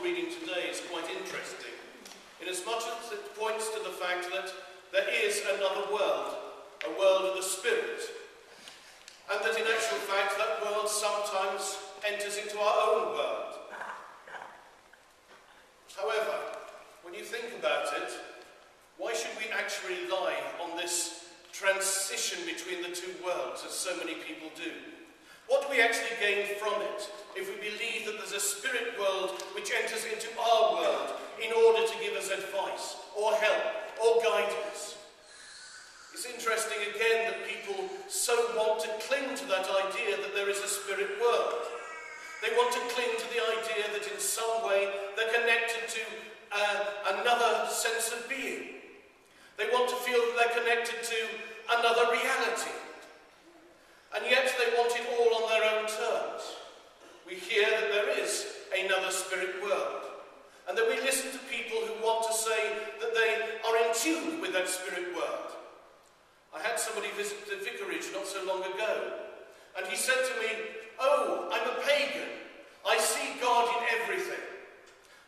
reading today is quite interesting, inasmuch as it points to the fact that there is another world, a world of the Spirit, and that in actual fact that world sometimes enters into our own world. However, when you think about it, why should we actually rely on this transition between the two worlds, as so many people do? What do we actually gain from it if we believe that there's a spirit world which enters into our world in order to give us advice or help or guidance? It's interesting again that people so want to cling to that idea that there is a spirit world. They want to cling to the idea that in some way they're connected to another sense of being. They want to feel that they're connected to another reality. And yet they want it all on their own terms. We hear that there is another spirit world. And then we listen to people who want to say that they are in tune with that spirit world. I had somebody visit the vicarage not so long ago. And he said to me, "Oh, I'm a pagan. I see God in everything."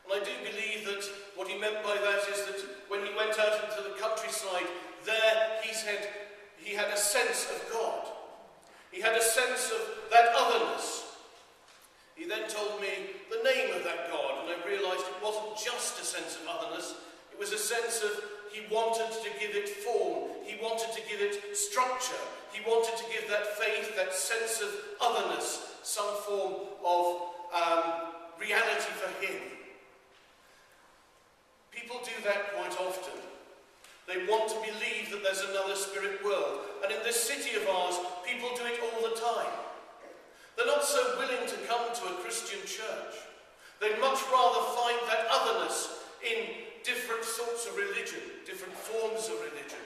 And I do believe that what he meant by that is that when he went out into the countryside, there he said he had a sense of God. He had a sense of that otherness. He then told me the name of that God, and I realised it wasn't just a sense of otherness, it was a sense of he wanted to give it form, he wanted to give it structure, he wanted to give that faith, that sense of otherness, some form of reality for him. People do that quite often. They want to believe that there's another spirit world. And in this city of ours, people do it all the time. They're not so willing to come to a Christian church. They'd much rather find that otherness in different sorts of religion, different forms of religion.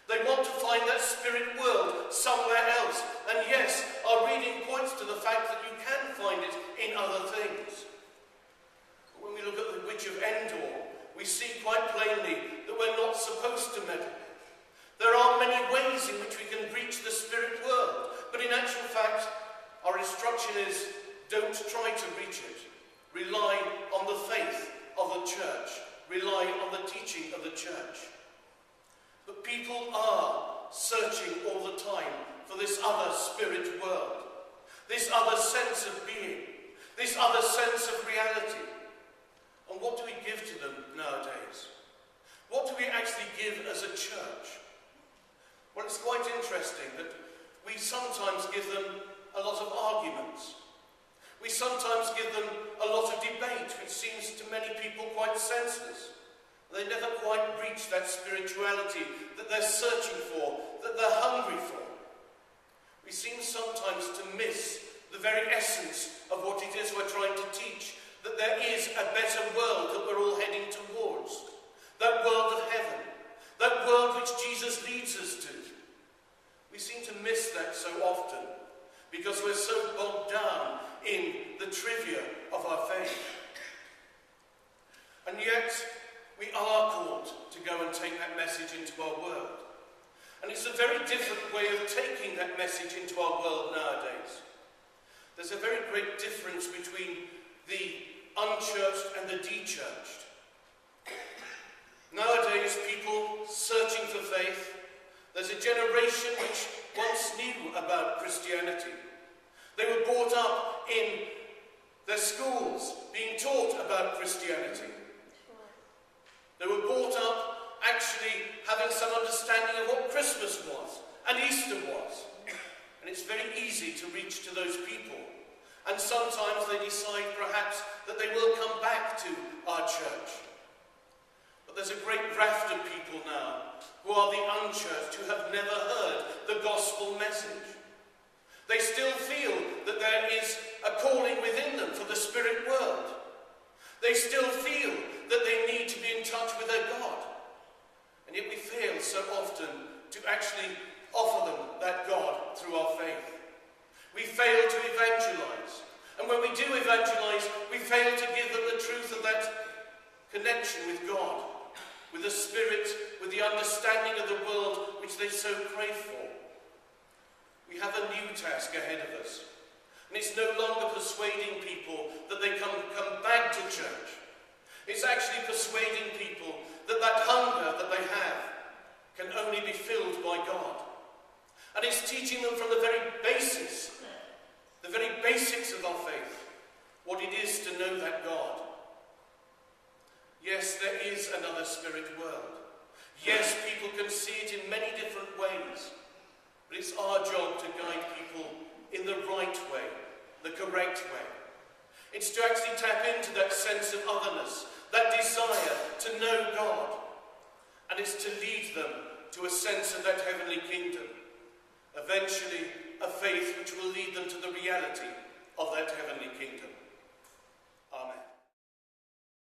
They want to find that spirit world somewhere else. And yes, our reading points to the fact that you can find it in other things. But when we look at the Witch of Endor, we see quite plainly that we're not supposed to meddle. There are many ways in which we can reach the spirit world, but in actual fact, our instruction is don't try to reach it. Rely on the faith of the church. Rely on the teaching of the church. But people are searching all the time for this other spirit world, this other sense of being, this other sense of reality. And what do we give to them nowadays? What do we actually give as a church? Well, it's quite interesting that we sometimes give them a lot of arguments. We sometimes give them a lot of debate, which seems to many people quite senseless. They never quite reach that spirituality that they're searching for, that they're hungry for. We seem sometimes to miss the very essence of what it is we're trying to teach, that there is a better world that we're all heading towards. That world of heaven. That world which Jesus leads us to. We seem to miss that so often because we're so bogged down in the trivia of our faith. And yet, we are called to go and take that message into our world. And it's a very different way of taking that message into our world nowadays. There's a very great difference between the unchurched and the dechurched. Nowadays, people searching for faith, there's a generation which once knew about Christianity. They were brought up in their schools being taught about Christianity. They were brought up actually having some understanding of what Christmas was and Easter was. And it's very easy to reach to those people. And sometimes they decide perhaps that they will come back to our church. But there's a great raft of people now who are the unchurched, who have never heard the gospel message. They still feel that there is a calling within them for the spirit world. They still feel that they need to be in touch with their God. And yet we fail so often to actually offer them that God through our faith. We fail to evangelize. And when we do evangelize, we fail to give them the truth of that connection with God, with the Spirit, with the understanding of the world which they so crave for. We have a new task ahead of us. And it's no longer persuading people that they come back to church. It's actually persuading people that that hunger that they have can only be filled by God. And it's teaching them from the very basics of our faith, what it is to know that God. Yes, there is another spirit world. Yes, people can see it in many different ways. But it's our job to guide people in the right way, the correct way. It's to actually tap into that sense of otherness, that desire to know God. And it's to lead them to a sense of that heavenly kingdom. Eventually, a faith which will lead them to the reality of that heavenly kingdom.